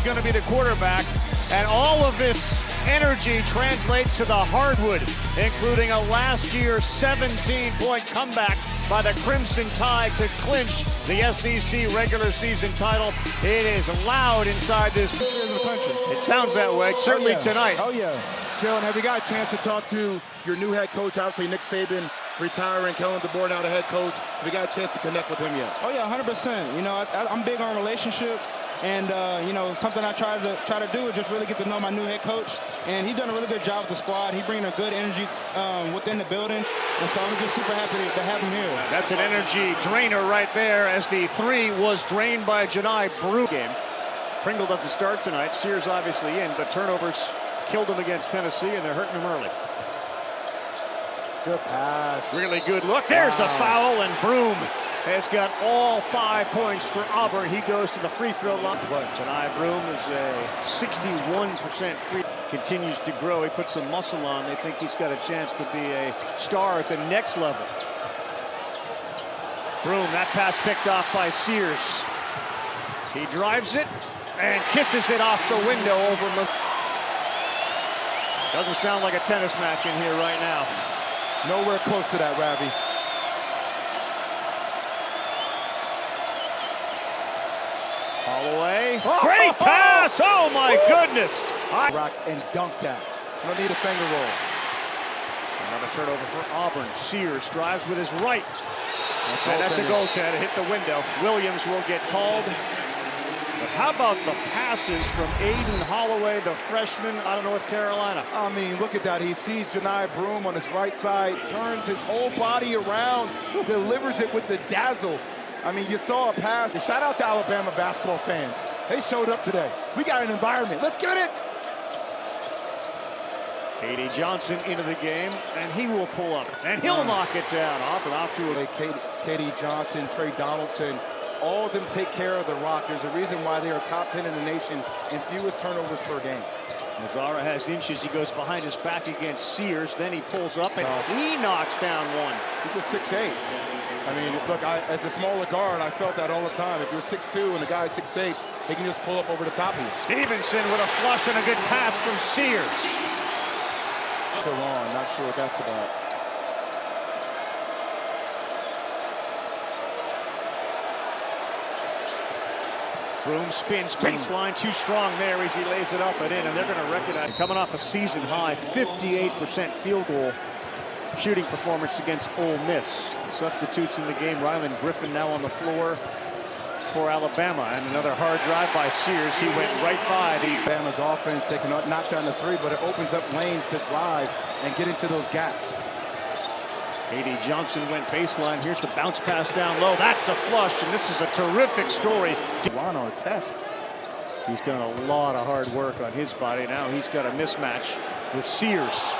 is going to be the quarterback. And all of this energy translates to the hardwood, including a last year 17-point comeback by the Crimson Tide to clinch the SEC regular season title. It is loud inside this. It sounds that way, certainly tonight. Oh, yeah. Jalen, have you got a chance to talk to your new head coach? Obviously, Nick Saban retiring, Kellen DeBoer now the head coach. Have you got a chance to connect with him yet? Oh, yeah, 100%. You know, I'm big on relationships. And, you know, something I try to do is just really get to know my new head coach. And he's done a really good job with the squad. He's bringing a good energy within the building. And so I'm just super happy to have him here. That's an energy drainer right there as the three was drained by Janai Brew game. Pringle doesn't start tonight. Sears obviously in, but turnovers killed him against Tennessee, and they're hurting him early. Good pass. Really good look. There's the foul, and Broom has got all 5 points for Auburn. He goes to the free throw line. Janai Broom is a 61% free. Continues to grow. He puts some muscle on. They think he's got a chance to be a star at the next level. Broom, that pass picked off by Sears. He drives it and kisses it off the window over. Doesn't sound like a tennis match in here right now. Nowhere close to that, Ravi. Holloway. Great pass! Oh my goodness! Rock and dunk that. No need a finger roll. Another turnover for Auburn. Sears drives with his right. That's a goaltend. It hit the window. Williams will get called. But how about the passes from Aiden Holloway, the freshman out of North Carolina? I mean, look at that. He sees Janai Broom on his right side, turns his whole body around, delivers it with the dazzle. I mean, you saw a pass. Shout out to Alabama basketball fans. They showed up today. We got an environment. Let's get it. K.D. Johnson into the game, and he will pull up, and he'll knock it down. Auburn off to a... K.D. Johnson, Trey Donaldson, all of them take care of the Rock. There's a reason why they are top 10 in the nation in fewest turnovers per game. Mazzara has inches. He goes behind his back against Sears. Then he pulls up, and he knocks down one. He was 6'8". I mean, look, as a smaller guard, I felt that all the time. If you're 6'2" and the guy's 6'8", he can just pull up over the top of you. Stevenson with a flush and a good pass from Sears. So long, not sure what that's about. Broom spins baseline, too strong there as he lays it up and in, and they're going to recognize. Coming off a season high 58% field goal shooting performance against Ole Miss. Substitutes in the game. Rylan Griffin now on the floor for Alabama, and another hard drive by Sears. He went right by the Alabama's offense. They can knock down the three, but it opens up lanes to drive and get into those gaps. K.D. Johnson went baseline. Here's the bounce pass down low. That's a flush, and this is a terrific story. On a test. He's done a lot of hard work on his body. Now he's got a mismatch with Sears.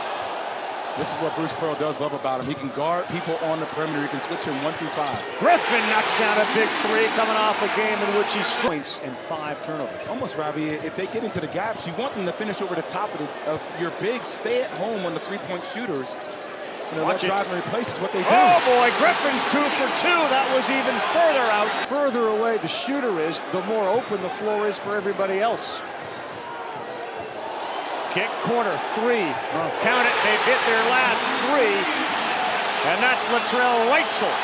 This is what Bruce Pearl does love about him. He can guard people on the perimeter. He can switch him 1 through 5. Griffin knocks down a big three, coming off a game in which he's points and 5 turnovers. Almost, Ravi, if they get into the gaps, you want them to finish over the top of your big stay-at-home on the three-point shooters. You know, that drive and replace is what they do. Oh, boy, Griffin's 2 for 2. That was even further out. Further away the shooter is, the more open the floor is for everybody else. Kick, corner, 3. Count it, they've hit their last 3. And that's Latrell Wrightsell.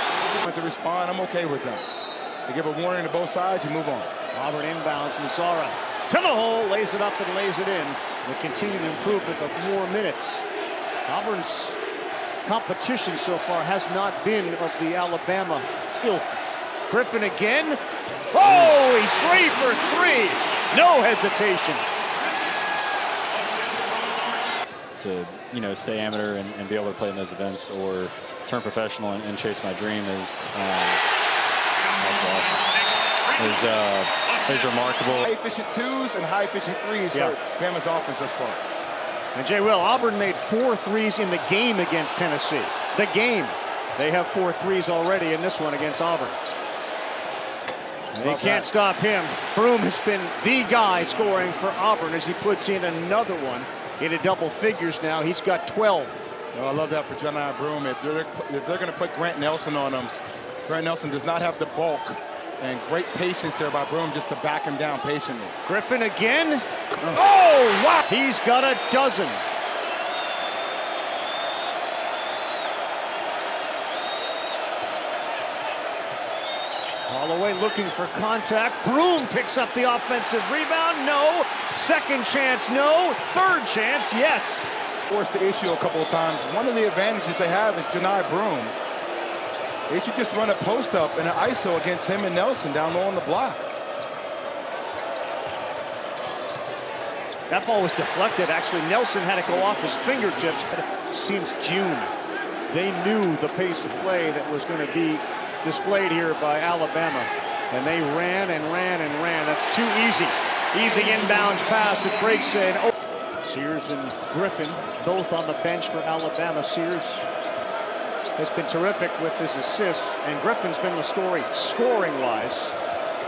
To respond, I'm okay with that. They give a warning to both sides, you move on. Auburn inbounds, Mazzara to the hole, lays it up and lays it in. The continued improvement of more minutes. Auburn's competition so far has not been of the Alabama ilk. Griffin again. Oh, he's 3 for 3. No hesitation. To, you know, stay amateur and be able to play in those events or turn professional and chase my dream is that's awesome. Is remarkable. High-efficient 2s and high-efficient 3s for Bama's offense thus far. And Jay Will, Auburn made 4 threes in the game against Tennessee. The game. They have 4 threes already in this one against Auburn. They can't stop him. Broom has been the guy scoring for Auburn as he puts in another one into double figures now. He's got 12. Oh, I love that for Janai Broom. If they're going to put Grant Nelson on him, Grant Nelson does not have the bulk And great patience there by Broom just to back him down patiently. Griffin again. Oh, wow. He's got a dozen. Holloway looking for contact. Broom picks up the offensive rebound. No. Second chance, no. Third chance, yes. Forced the issue a couple of times. One of the advantages they have is Janai Broom. They should just run a post-up and an ISO against him and Nelson down low on the block. That ball was deflected. Actually, Nelson had to go off his fingertips. Since June, they knew the pace of play that was going to be displayed here by Alabama. And they ran and ran and ran. That's too easy. Easy inbounds pass. It breaks in. Oh. Sears and Griffin both on the bench for Alabama. Sears has been terrific with his assists, and Griffin's been the story scoring-wise.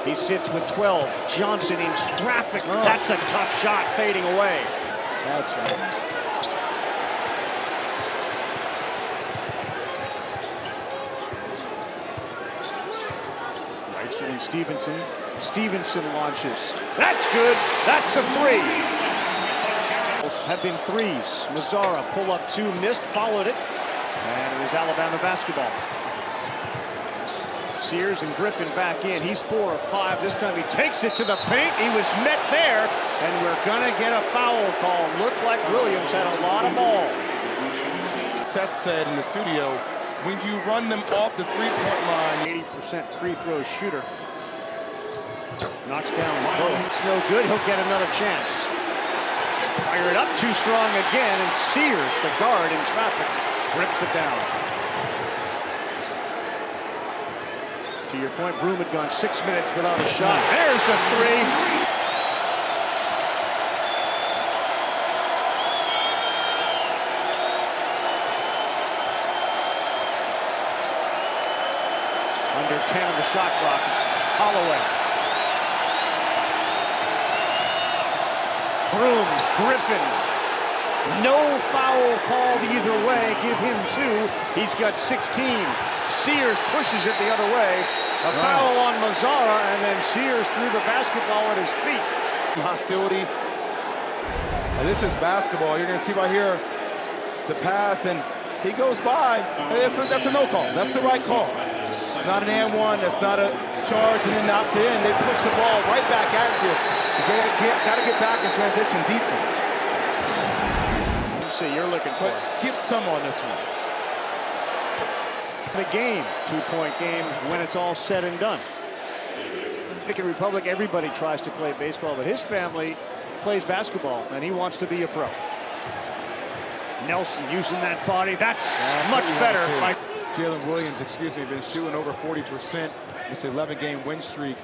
He sits with 12. Johnson in traffic. That's a tough shot, fading away. Bad shot. Reitzel and Stevenson. Stevenson launches. That's good. That's a three. Have been threes. Mazzara pull up two, missed, followed it. And it is Alabama basketball. Sears and Griffin back in. He's 4 of 5. This time he takes it to the paint. He was met there, and we're gonna get a foul call. Looked like Williams had a lot of ball. Seth said in the studio, when you run them off the three-point line, 80% free throw shooter. Knocks down both. It's no good. He'll get another chance. Fire it up too strong again, and Sears, the guard in traffic, rips it down. To your point, Broom had gone 6 minutes without a shot. There's a three. Under 10 on the shot clock is Holloway. Broom, Griffin. No foul called either way. Give him 2. He's got 16. Sears pushes it the other way. A foul on Mazzara, and then Sears threw the basketball at his feet. hostility. And this is basketball. You're going to see right here the pass, and he goes by. That's a no call. That's the right call. It's not an and one. That's not a charge and then knocks it in. They push the ball right back at you. Got to get back in transition defense. Let's see, you're looking for. But give some on this one. The game, 2-point game when it's all said and done. Dominican Republic, everybody tries to play baseball, but his family plays basketball, and he wants to be a pro. Nelson using that body. That's much better. Jalen Williams, been shooting over 40%. This 11-game win streak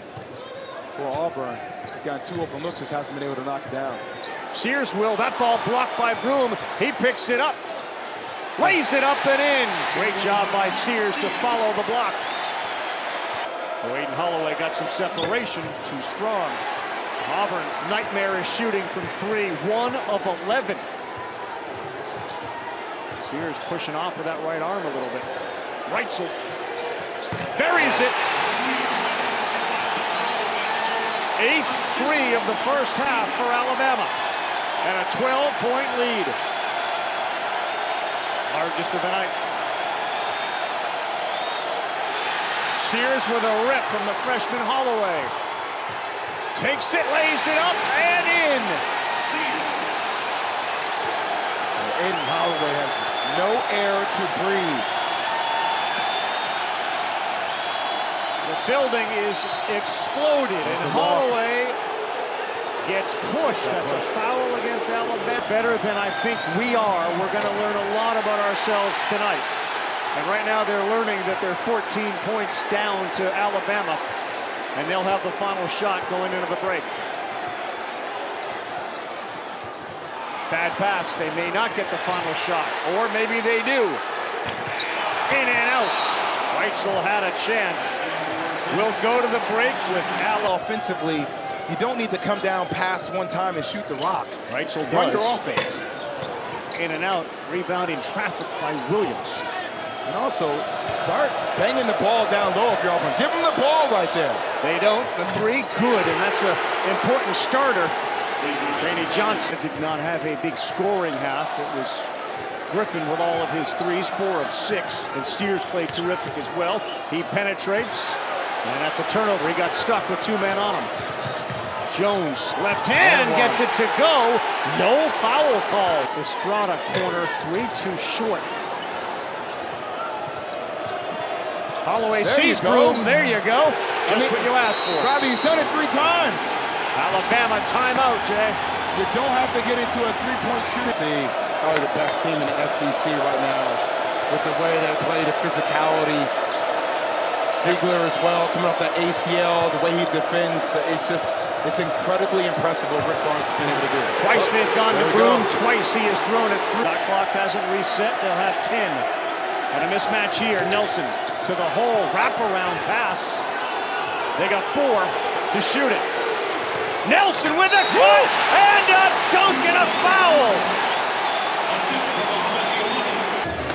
for Auburn. He's gotten 2 open looks, just hasn't been able to knock it down. Sears will. That ball blocked by Broom. He picks it up. Lays it up and in. Great job by Sears to follow the block. Wade and Holloway got some separation. Too strong. Auburn, nightmarish shooting from 3. 1 of 11. Sears pushing off with that right arm a little bit. Reitzel buries it. 8th free of the first half for Alabama. And a 12-point lead. Largest of the night. Sears with a rip from the freshman Holloway. Takes it, lays it up, and in. Aiden Holloway has no air to breathe. The building is exploded, and Holloway gets pushed. That's a foul against Alabama. Better than I think we are. We're going to learn a lot about ourselves tonight. And right now they're learning that they're 14 points down to Alabama, and they'll have the final shot going into the break. Bad pass. They may not get the final shot, or maybe they do. In and out. Reitzel had a chance. We'll go to the break with Alabama. Offensively, you don't need to come down past one time and shoot the rock. Reitzel does. Run your offense. In and out. Rebounding traffic by Williams. And also, start banging the ball down low if you're Auburn. Give them the ball right there. They don't. The three, good, and that's an important starter. Randy Johnson did not have a big scoring half. It was Griffin with all of his threes, 4 of 6. And Sears played terrific as well. He penetrates, and that's a turnover. He got stuck with 2 men on him. Jones, left hand, gets it to go. No foul call. Estrada corner, 3 too short. Holloway sees Broom. There you go. Just what you asked for. Robbie, he's done it 3 times. Alabama timeout, Jay. You don't have to get into a 3-point shooting. See, probably the best team in the SEC right now with the way they play, the physicality. Ziegler as well, coming off that ACL, the way he defends. It's incredibly impressive what Rick Barnes has been able to do. Twice they've gone to Broom. Twice he has thrown it through. That clock hasn't reset. They'll have 10. And a mismatch here. Nelson to the hole. Wraparound pass. They got 4 to shoot it. Nelson with a cut and a dunk and a foul.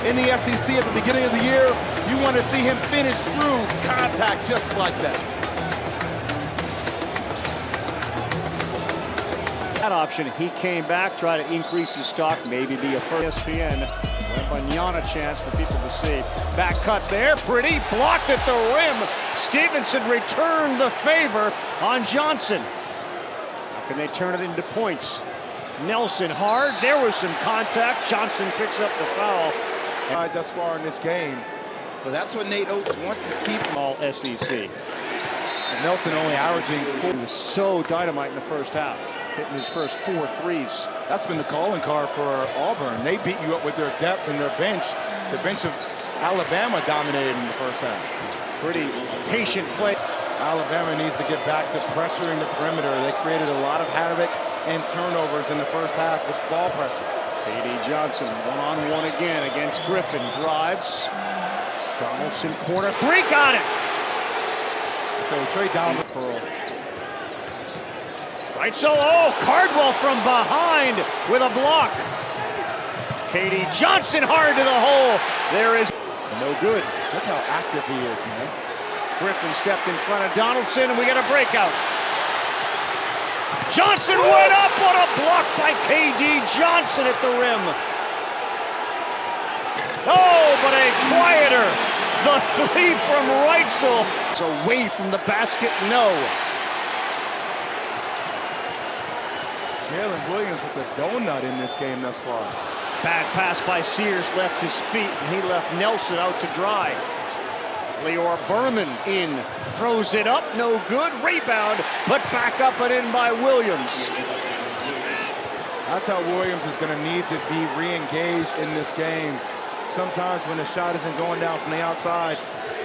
In the SEC at the beginning of the year, you want to see him finish through contact just like that. That option, he came back, tried to increase his stock, maybe be a first. ESPN, Wembanyama chance for people to see. Back cut there, pretty, blocked at the rim. Stevenson returned the favor on Johnson. How can they turn it into points? Nelson hard, there was some contact. Johnson picks up the foul. Thus far in this game, but that's what Nate Oates wants to see from all SEC. And Nelson only averaging 4. He was so dynamite in the first half, hitting his first 4 threes. That's been the calling card for Auburn. They beat you up with their depth and their bench. The bench of Alabama dominated in the first half. Pretty patient play. Alabama needs to get back to pressuring the perimeter. They created a lot of havoc and turnovers in the first half with ball pressure. K.D. Johnson, 1-on-1 again against Griffin. Drives. Donaldson corner. 3, got it! So Trey Donaldson. Pearl. Right solo. Cardwell from behind with a block. K.D. Johnson hard to the hole. There is no good. Look how active he is, man. Griffin stepped in front of Donaldson, and we got a breakout. Johnson went up. What a block by K.D. Johnson at the rim. Oh, but a quieter. The 3 from Reitzel. It's away from the basket, no. Jalen Williams with a donut in this game thus far. Bad pass by Sears, left his feet, and he left Nelson out to dry. Leor Berman in, throws it up, no good. Rebound, put back up and in by Williams. That's how Williams is going to need to be re-engaged in this game. Sometimes when the shot isn't going down from the outside,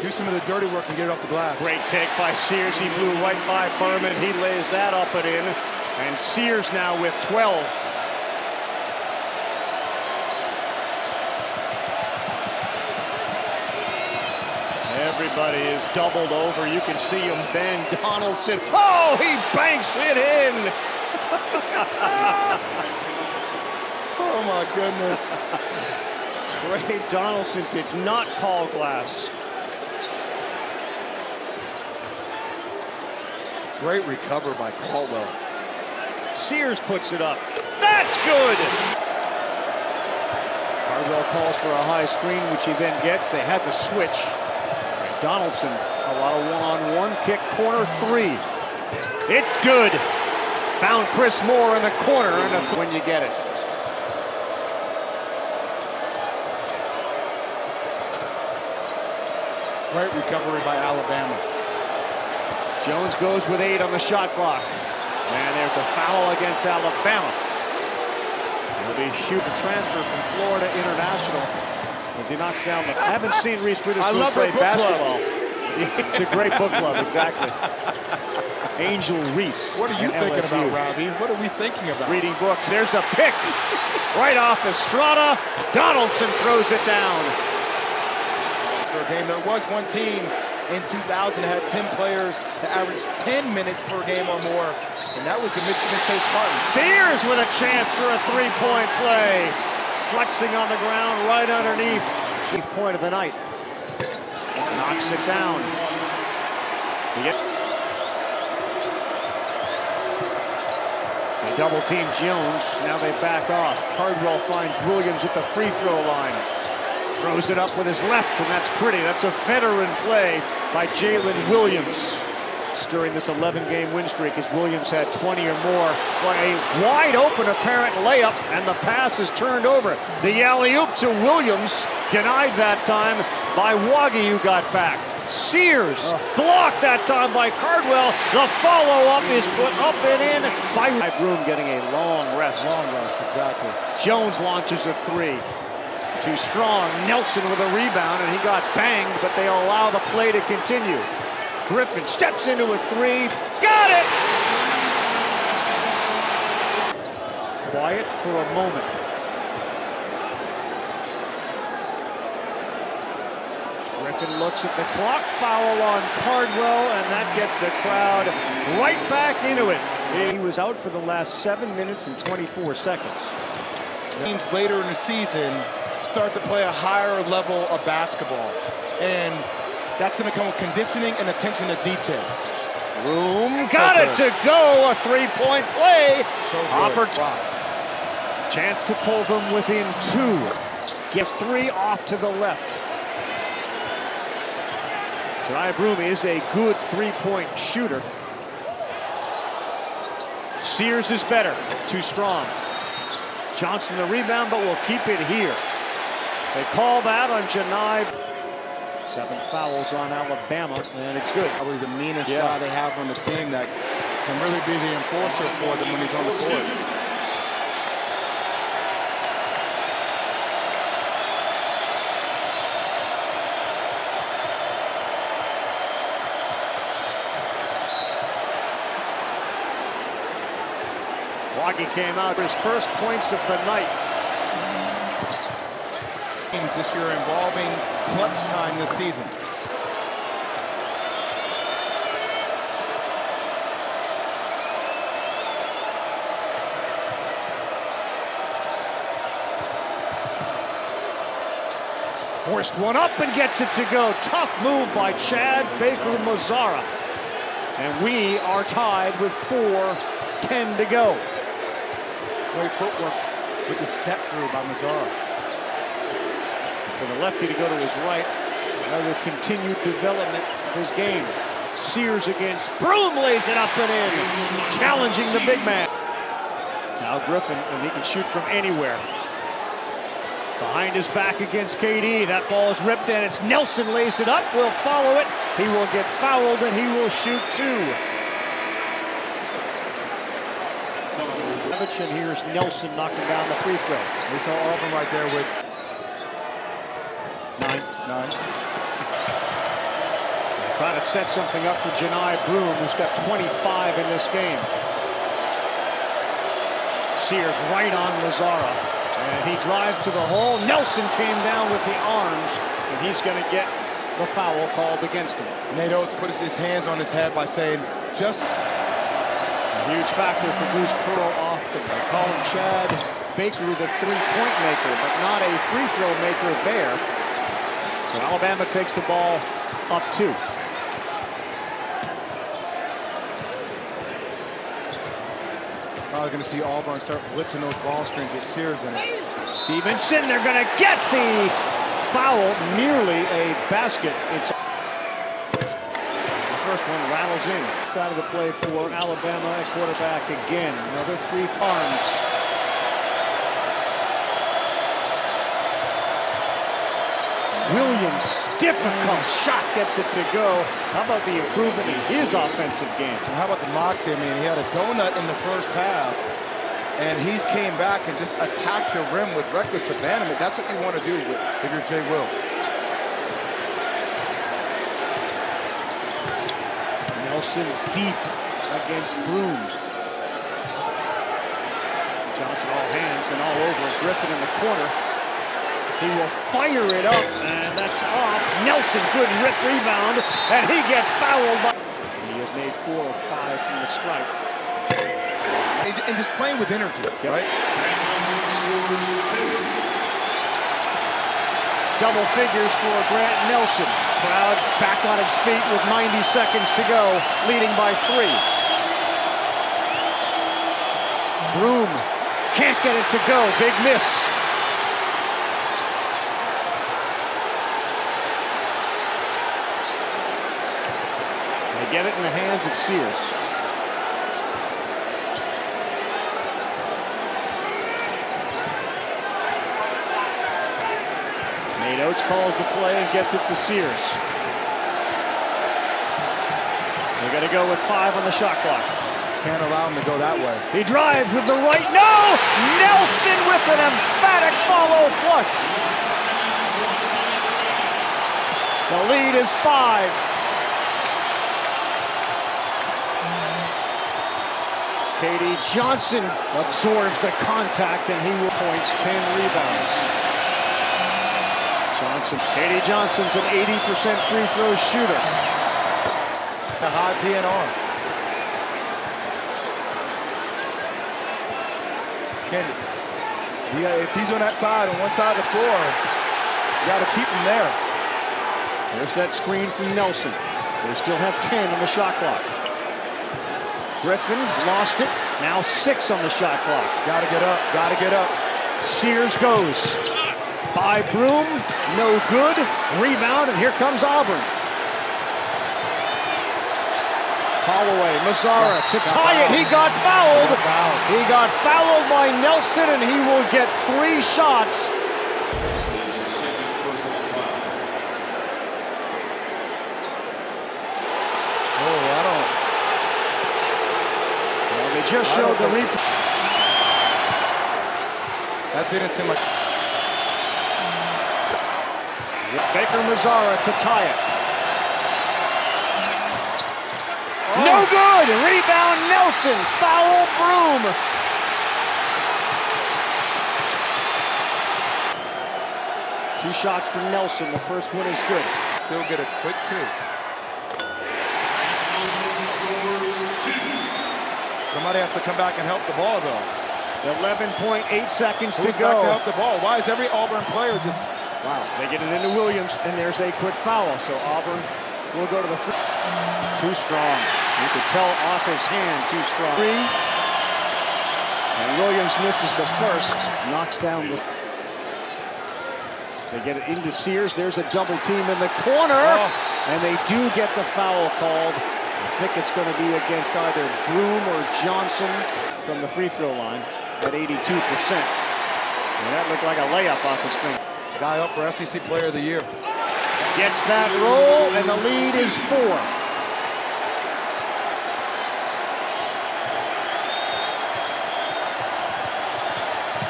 do some of the dirty work and get it off the glass. Great take by Sears. He blew right by Berman. He lays that up and in. And Sears now with 12. Everybody is doubled over. You can see him bend. Donaldson. Oh, he banks it in. Oh, my goodness. Trey Donaldson did not call glass. Great recover by Caldwell. Sears puts it up. That's good. Cardwell calls for a high screen, which he then gets. They had the switch. Donaldson, a lot of one-on-one kick, corner 3. It's good. Found Chris Moore in the corner, and when you get it. Great recovery by Alabama. Jones goes with 8 on the shot clock. And there's a foul against Alabama. He'll be shooting transfer from Florida International as he knocks down the... I haven't seen Reese Witherspoon play basketball. It's a great book club, exactly. Angel Reese. What are you thinking about, Robbie? What are we thinking about? Reading books. There's a pick. Right off Estrada. Donaldson throws it down. For a game, there was one team in 2000 that had 10 players that averaged 10 minutes per game or more, and that was the Michigan State Spartans. Sears with a chance for a 3-point play. Flexing on the ground right underneath Chief point of the night. Knocks it down. They double team Jones. Now they back off. Cardwell finds Williams at the free throw line. Throws it up with his left, and that's pretty. That's a veteran play by Jalen Williams. During this 11-game win streak, as Williams had 20 or more, but a wide open apparent layup, and the pass is turned over. The alley-oop to Williams, denied that time by Waggy, who got back. Sears blocked that time by Cardwell. The follow-up is put up and in by Broom, getting a long rest. Long rest, exactly. Jones launches a three. Too strong. Nelson with a rebound, and he got banged, but they allow the play to continue. Griffin steps into a three. Got it! Quiet for a moment. Griffin looks at the clock. Foul on Cardwell, and that gets the crowd right back into it. He was out for the last 7 minutes and 24 seconds. Teams later in the season start to play a higher level of basketball, and that's going to come with conditioning and attention to detail. Broom got it to go. A three-point play. So good. Wow. Chance to pull them within two. Get three off to the left. Broom is a good three-point shooter. Sears is better. Too strong. Johnson the rebound, but will keep it here. They call that on Janai. 7 fouls on Alabama, and it's good. Probably the meanest guy they have on the team that can really be the enforcer for them when he's on the court. Waggy came out for his first points of the night. This year involving clutch time this season. Forced one up and gets it to go. Tough move by Chad Baker-Mazara. And we are tied with 4:10 to go. Great footwork with the step through by Mazara. For the lefty to go to his right. Another continued development of his game. Sears against Broom, lays it up and in. Challenging the big man. Now Griffin, and he can shoot from anywhere. Behind his back against KD. That ball is ripped, and it's Nelson lays it up. Will follow it. He will get fouled, and he will shoot two. And here's Nelson knocking down the free throw. We saw Auburn right there with 9. Try to set something up for Janai Broom, who's got 25 in this game. Sears right on Lazara. And he drives to the hole. Nelson came down with the arms, and he's going to get the foul called against him. Nate Oates put his hands on his head by saying, just... A huge factor for Bruce Pearl often. They call him Chad Baker, the three-point maker, but not a free throw maker there. So Alabama takes the ball up 2. Probably going to see Auburn start blitzing those ball screens with Sears in it. Stevenson, they're going to get the foul, nearly a basket. It's the first one rattles in. Side of the play for Alabama at quarterback again. Another free arms. Williams, difficult shot, gets it to go. How about the improvement in his offensive game? Well, how about the moxie? I mean, he had a donut in the first half, and he's came back and just attacked the rim with reckless abandonment. That's what you want to do if you're Jay Will. Nelson deep against Broom. Johnson all hands and all over. Griffin in the corner. He will fire it up, and that's off. Nelson, good rip rebound, and he gets fouled. He has made 4 or 5 from the stripe. And just playing with energy, right? Double figures for Grant Nelson. Crowd back on its feet with 90 seconds to go, leading by 3. Broom can't get it to go. Big miss. They get it in the hands of Sears. Nate Oates calls the play and gets it to Sears. They're going to go with 5 on the shot clock. Can't allow him to go that way. He drives with the right. No! Nelson with an emphatic follow flush. The lead is 5. K.D. Johnson absorbs the contact and he will points, 10 rebounds. K.D. Johnson's an 80% free throw shooter. The high PNR. If he's on that side, on one side of the floor, you got to keep him there. There's that screen from Nelson. They still have 10 on the shot clock. Griffin lost it. Now 6 on the shot clock. Got to get up. Got to get up. Sears Goes by Broom. No good. Rebound, and here comes Auburn. Holloway, Mazzara to tie it. He got fouled. He got fouled by Nelson, and he will get 3 shots. Well, they just showed the replay. That didn't seem like. Baker Mazzara to tie it. No good! Rebound Nelson. Foul Broom. Two shots for Nelson. The first one is good. Still get a quick 2. Somebody has to come back and help the ball, though. 11.8 seconds Who's to go. back to help the ball? Why is every Auburn player just... Wow. They get it into Williams, and there's a quick foul. So Auburn will go to the free. Too strong. You could tell off his hand, too strong. 3. And Williams misses the first. Knocks down the... They get it into Sears. There's a double team in the corner. And they do get the foul called. I think it's going to be against either Broom or Johnson from the free throw line at 82%. And that looked like a layup off his finger. Guy up for SEC Player of the Year. Gets that roll, and the lead is 4.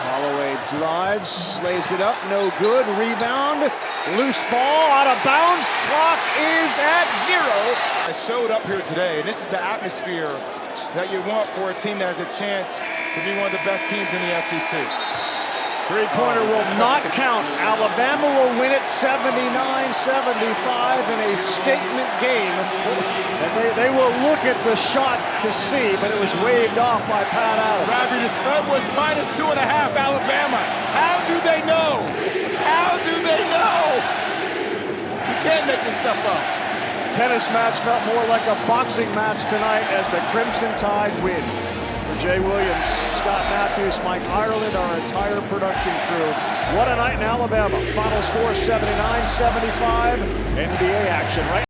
Holloway drives, lays it up, no good. Rebound, loose ball, out of bounds. Clock is at 0. I showed up here today, and this is the atmosphere that you want for a team that has a chance to be one of the best teams in the SEC. Three-pointer will not count. Alabama will win it 79-75 in a statement game. And they will look at the shot to see, but it was waved off by Pat Adams. Robbie, the spread was -2.5 Alabama. How do they know? How do they know? You can't make this stuff up. Tennis match felt more like a boxing match tonight as the Crimson Tide win. For Jay Williams, Scott Matthews, Mike Ireland, our entire production crew. What a night in Alabama. Final score 79-75. NBA action right